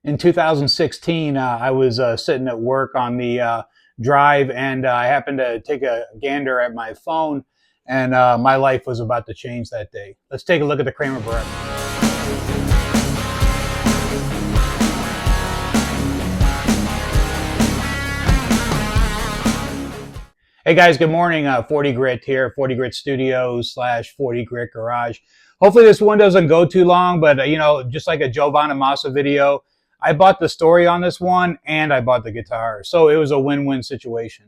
In 2016, I was sitting at work on the drive, and I happened to take a gander at my phone, and my life was about to change that day. Let's take a look at the Kramer Baretta. Hey guys, good morning. 40 Grit here, 40 Grit Studios / 40 Grit Garage. Hopefully this one doesn't go too long, but just like a Joe Bonamassa video, I bought the story on this one and I bought the guitar. So it was a win-win situation.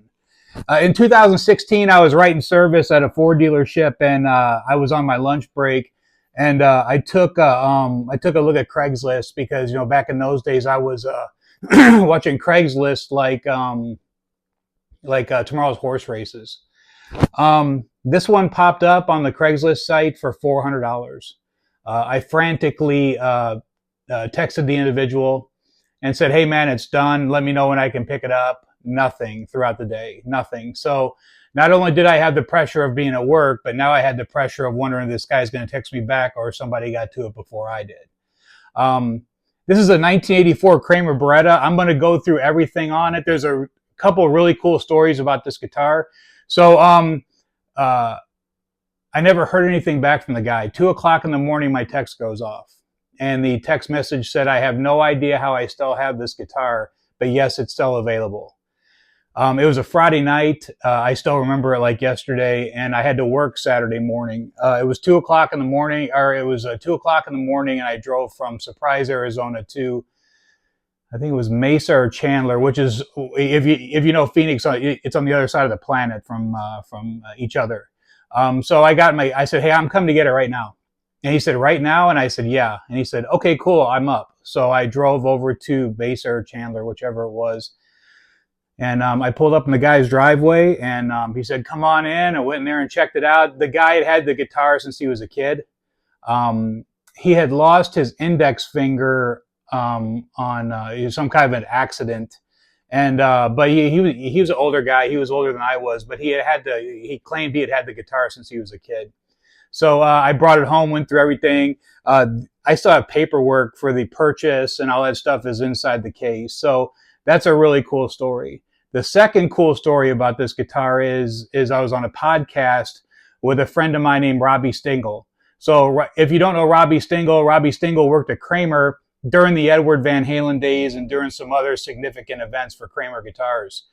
In 2016, I was writing service at a Ford dealership, and I was on my lunch break, and I took a look at Craigslist because back in those days I was watching Craigslist like tomorrow's horse races. This one popped up on the Craigslist site for $400. I frantically texted the individual and said, "Hey man, it's done. Let me know when I can pick it up." Nothing throughout the day, nothing. So not only did I have the pressure of being at work, but now I had the pressure of wondering if this guy's going to text me back or somebody got to it before I did. This is a 1984 Kramer Baretta. I'm going to go through everything on it. There's a couple of really cool stories about this guitar. So I never heard anything back from the guy. 2 o'clock in the morning, my text goes off. And the text message said, "I have no idea how I still have this guitar, but yes, it's still available." It was a Friday night. I still remember it like yesterday, and I had to work Saturday morning. It was 2 o'clock in the morning, or it was 2 o'clock in the morning, and I drove from Surprise, Arizona to, I think it was Mesa or Chandler, which is, if you know Phoenix, it's on the other side of the planet from each other. So I said, "Hey, I'm coming to get it right now." And he said, "Right now?" And I said, "Yeah." And he said, "Okay, cool, I'm up." So I drove over to Mesa or Chandler, whichever it was. And I pulled up in the guy's driveway, and he said, "Come on in." I went in there and checked it out. The guy had had the guitar since he was a kid. He had lost his index finger on some kind of an accident, and but he was an older guy. He was older than I was, but he claimed he had had the guitar since he was a kid. So I brought it home, went through everything. I still have paperwork for the purchase, and all that stuff is inside the case. So that's a really cool story. The second cool story about this guitar is I was on a podcast with a friend of mine named Robbie Stingle. So if you don't know Robbie Stingle worked at Kramer during the Edward Van Halen days and during some other significant events for Kramer guitars.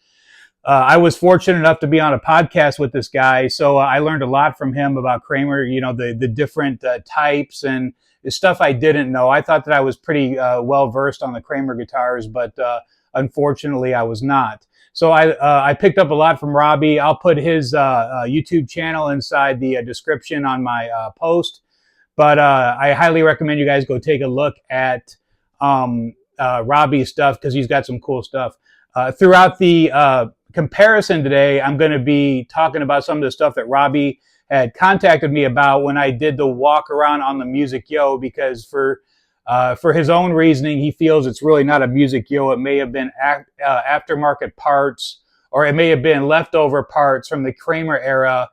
I was fortunate enough to be on a podcast with this guy, so I learned a lot from him about Kramer, the different types and the stuff I didn't know. I thought that I was pretty well versed on the Kramer guitars, but unfortunately I was not. So I picked up a lot from Robbie. I'll put his YouTube channel inside the description on my post. But I highly recommend you guys go take a look at Robbie's stuff because he's got some cool stuff. Throughout the comparison today, I'm going to be talking about some of the stuff that Robbie had contacted me about when I did the walk around on the Music Yo, because for his own reasoning, he feels it's really not a Music Yo. It may have been aftermarket parts, or it may have been leftover parts from the Kramer era,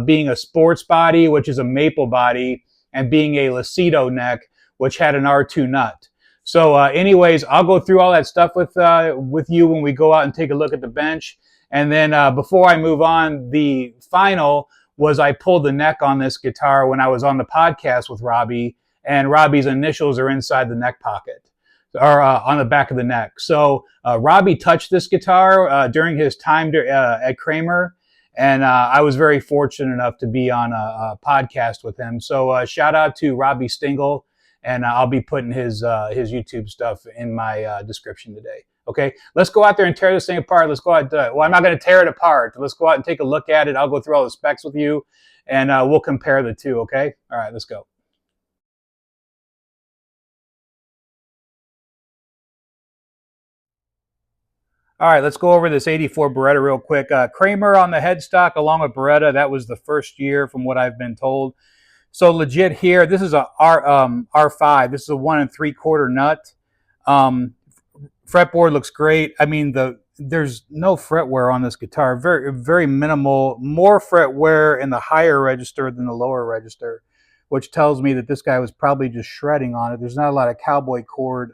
being a sports body, which is a maple body, and being a Lacido neck, which had an R2 nut. So anyways, I'll go through all that stuff with you when we go out and take a look at the bench. And then before I move on, the final was I pulled the neck on this guitar when I was on the podcast with Robbie, and Robbie's initials are inside the neck pocket, or on the back of the neck. So Robbie touched this guitar during his time at Kramer, and I was very fortunate enough to be on a podcast with him. So shout out to Robbie Stingle, and I'll be putting his YouTube stuff in my description today. Okay, let's go out there and tear this thing apart. Let's go out. Well, I'm not going to tear it apart. Let's go out and take a look at it. I'll go through all the specs with you, and we'll compare the two. Okay, all right, let's go. All right, let's go over this 84 Beretta real quick. Kramer on the headstock along with Beretta. That was the first year from what I've been told. So legit here, this is a R5. This is a 1 3/4 nut. Fretboard looks great. I mean, there's no fret wear on this guitar. Very, very minimal. More fret wear in the higher register than the lower register, which tells me that this guy was probably just shredding on it. There's not a lot of cowboy cord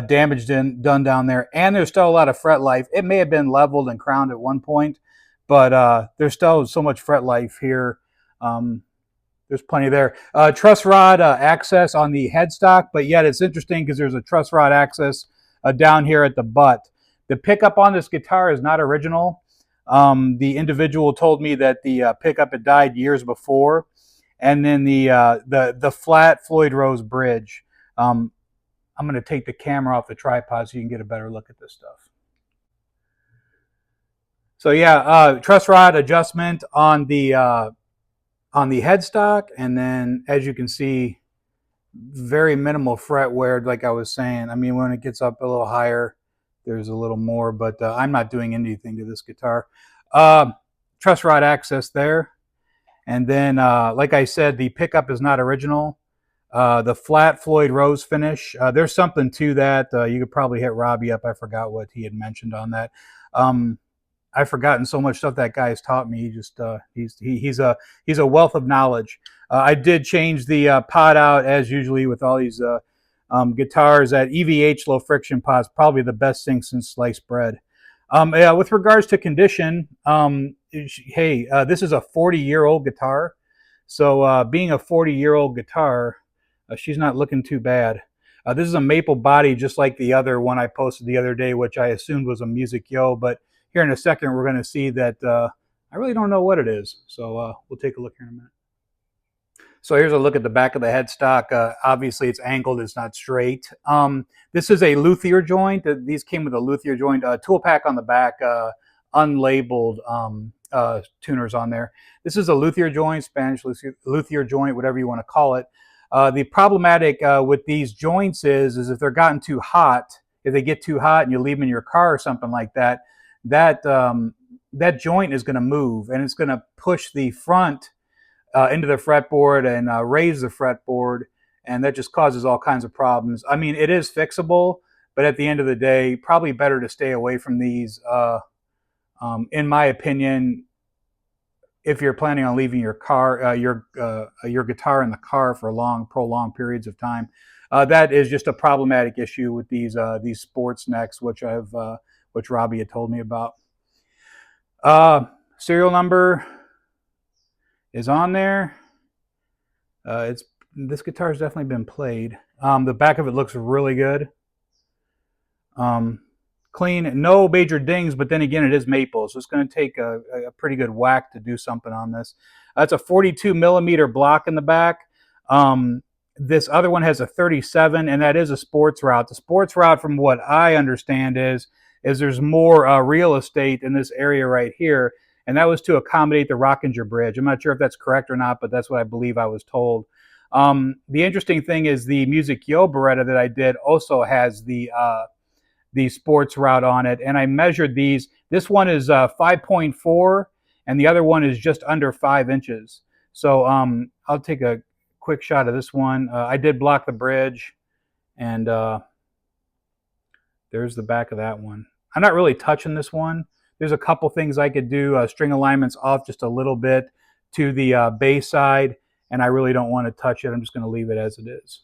damage done down there, and there's still a lot of fret life. It may have been leveled and crowned at one point, but there's still so much fret life here. There's plenty there. Truss rod access on the headstock, but yet it's interesting because there's a truss rod access down here at the butt. The pickup on this guitar is not original. The individual told me that the pickup had died years before, and then the flat Floyd Rose bridge. I'm going to take the camera off the tripod so you can get a better look at this stuff. So yeah, truss rod adjustment on the headstock, and then as you can see, very minimal fret wear, like I was saying. I mean, when it gets up a little higher, there's a little more, but I'm not doing anything to this guitar. Truss rod access there, and then like I said, the pickup is not original. The flat Floyd Rose finish, there's something to that. You could probably hit Robbie up. I forgot what he had mentioned on that. I've forgotten so much stuff that guy has taught me. He just he's a wealth of knowledge. I did change the pot out as usually with all these guitars. That EVH low friction pot is probably the best thing since sliced bread. Yeah, with regards to condition, hey, this is a 40-year-old guitar. So being a 40-year-old guitar, she's not looking too bad. This is a maple body, just like the other one I posted the other day, which I assumed was a Music Yo, but here in a second, we're going to see that I really don't know what it is. So we'll take a look here in a minute. So here's a look at the back of the headstock. Obviously, it's angled. It's not straight. This is a luthier joint. These came with a luthier joint. Tool pack on the back, unlabeled tuners on there. This is a luthier joint, Spanish luthier joint, whatever you want to call it. The problematic with these joints is if they're gotten too hot, if they get too hot and you leave them in your car or something like that, that joint is going to move, and it's going to push the front into the fretboard and raise the fretboard, and that just causes all kinds of problems. I mean, it is fixable, but at the end of the day, probably better to stay away from these, in my opinion, if you're planning on leaving your car, your guitar in the car for prolonged periods of time. That is just a problematic issue with these sports necks, which Robbie had told me about. Serial number is on there. This guitar has definitely been played. The back of it looks really good. Clean, no major dings, but then again, it is maple, so it's going to take a pretty good whack to do something on this. That's a 42 millimeter block in the back. This other one has a 37, and that is a sports route. The sports route, from what I understand, is there's more real estate in this area right here, and that was to accommodate the Rockinger Bridge. I'm not sure if that's correct or not, but that's what I believe I was told. The interesting thing is the Music Yo Beretta that I did also has the sports route on it, and I measured these. This one is 5.4, and the other one is just under 5 inches. So I'll take a quick shot of this one. I did block the bridge, and there's the back of that one. I'm not really touching this one. There's a couple things I could do. String alignments off just a little bit to the bass side, and I really don't want to touch it. I'm just going to leave it as it is.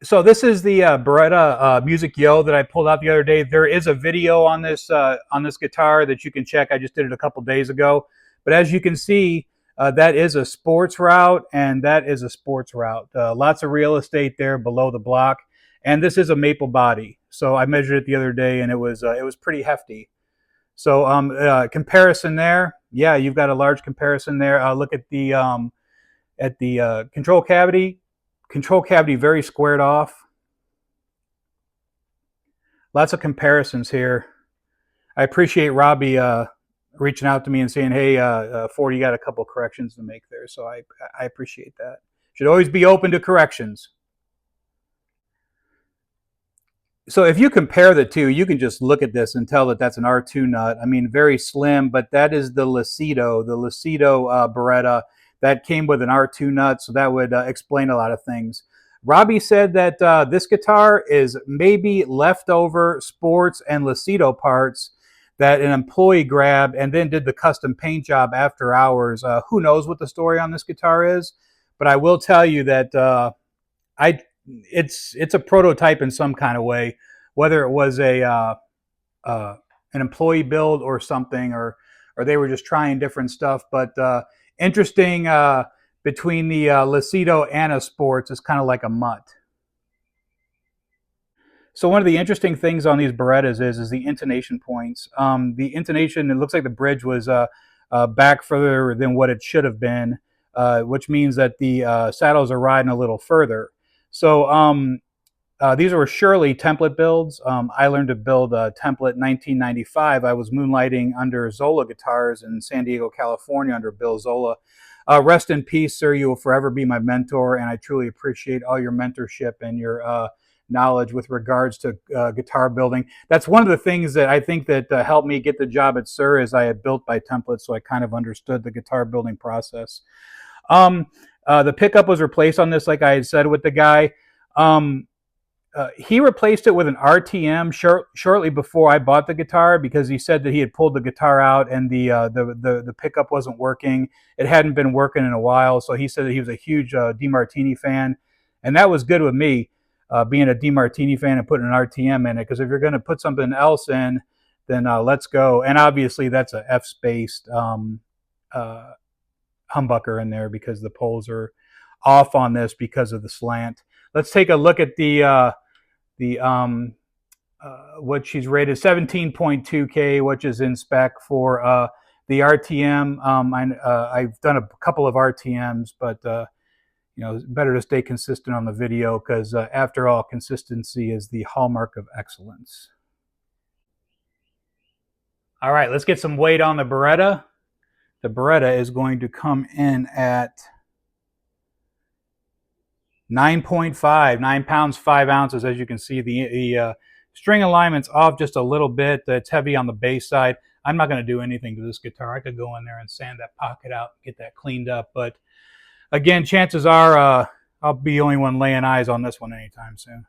So this is the Beretta Music Yo that I pulled out the other day. There is a video on this guitar that you can check. I just did it a couple days ago. But as you can see, that is a sports route, and that is a sports route. Lots of real estate there below the block, and this is a maple body. So I measured it the other day, and it was pretty hefty. So comparison there, yeah, you've got a large comparison there. Look at the control cavity. Control cavity very squared off. Lots of comparisons here. I appreciate Robbie reaching out to me and saying, hey, Ford, you got a couple corrections to make there. So I appreciate that. Should always be open to corrections. So if you compare the two, you can just look at this and tell that that's an R2 nut. I mean, very slim, but that is the Lucido Beretta. That came with an R2 nut, so that would explain a lot of things. Robbie said that this guitar is maybe leftover sports and Lucido parts that an employee grabbed and then did the custom paint job after hours. Who knows what the story on this guitar is, But I will tell you that it's a prototype in some kind of way, whether it was uh, an employee build or something, or they were just trying different stuff. But interesting, between the Lacido and a Sports is kind of like a mutt. So one of the interesting things on these Berettas is the intonation points. The intonation, it looks like the bridge was back further than what it should have been, which means that the saddles are riding a little further. So these were surely template builds. I learned to build a template in 1995. I was moonlighting under Zola Guitars in San Diego, California, under Bill Zola. Rest in peace, sir. You will forever be my mentor, and I truly appreciate all your mentorship and your knowledge with regards to guitar building. That's one of the things that I think that helped me get the job at Sir, is I had built by templates, so I kind of understood the guitar building process. The pickup was replaced on this, like I had said with the guy. He replaced it with an RTM shortly before I bought the guitar, because he said that he had pulled the guitar out and the pickup wasn't working. It hadn't been working in a while, so he said that he was a huge DeMartini fan, and that was good with me, being a DeMartini fan and putting an RTM in it, because if you're going to put something else in, then let's go. And obviously that's a F-spaced humbucker in there, because the poles are off on this because of the slant. Let's take a look at the what she's rated, 17.2K, which is in spec for the RTM. I've done a couple of RTMs, but you know, better to stay consistent on the video, because after all, consistency is the hallmark of excellence. All right, let's get some weight on the Beretta. The Beretta is going to come in at 9.5, 9 pounds, 5 ounces. As you can see, the string alignment's off just a little bit. It's heavy on the bass side. I'm not going to do anything to this guitar. I could go in there and sand that pocket out, get that cleaned up. But again, chances are I'll be the only one laying eyes on this one anytime soon.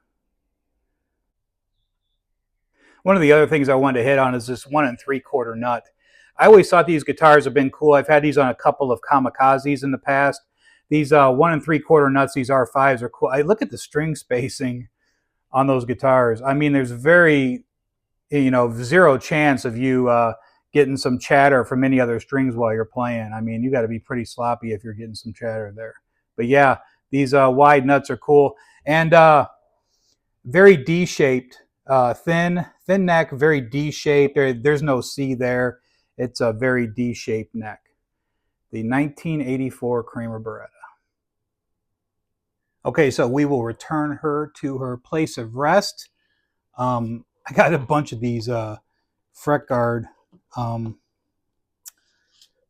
One of the other things I wanted to hit on is this 1 3/4 nut. I always thought these guitars have been cool. I've had these on a couple of Kamikazes in the past. These 1 3/4 nuts, these R5s are cool. I look at the string spacing on those guitars. I mean, there's very, you know, zero chance of you getting some chatter from any other strings while you're playing. I mean, you got to be pretty sloppy if you're getting some chatter there. But yeah, these wide nuts are cool, and very D-shaped, thin neck, very D-shaped. There's no C there. It's a very D-shaped neck. The 1984 Kramer Baretta. Okay, so we will return her to her place of rest. I got a bunch of these fret guard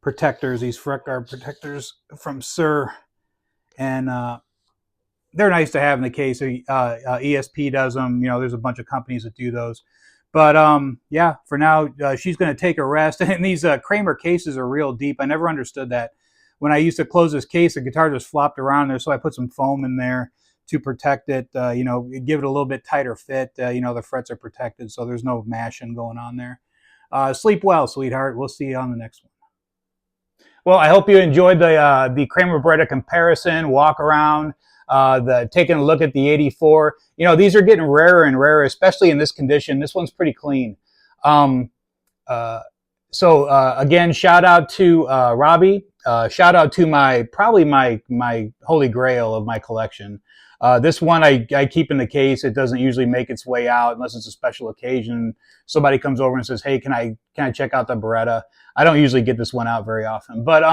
protectors, these fret guard protectors from Sir, and they're nice to have in the case. ESP does them. You know, there's a bunch of companies that do those. But yeah, for now, she's going to take a rest. And these Kramer cases are real deep. I never understood that. When I used to close this case, the guitar just flopped around there, so I put some foam in there to protect it, you know, give it a little bit tighter fit. You know, the frets are protected, so there's no mashing going on there. Sleep well, sweetheart. We'll see you on the next one. Well, I hope you enjoyed the Kramer Baretta comparison, walk around, taking a look at the 84. You know, these are getting rarer and rarer, especially in this condition. This one's pretty clean. Again, shout out to Robbie. Shout out to probably my holy grail of my collection. This one I keep in the case. It doesn't usually make its way out unless it's a special occasion. Somebody comes over and says, "Hey, can I check out the Beretta?" I don't usually get this one out very often. But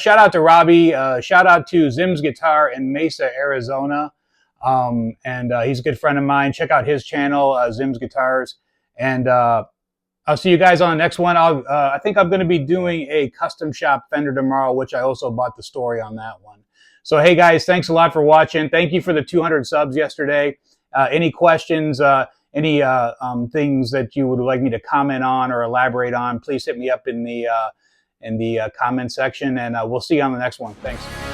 shout out to Robbie. Shout out to Zim's Guitar in Mesa, Arizona. He's a good friend of mine. Check out his channel, Zim's Guitars. And I'll see you guys on the next one. I think I'm going to be doing a custom shop Fender tomorrow, which I also bought the story on that one. So, hey, guys, thanks a lot for watching. Thank you for the 200 subs yesterday. Any questions, any things that you would like me to comment on or elaborate on, please hit me up in the comment section, and we'll see you on the next one. Thanks.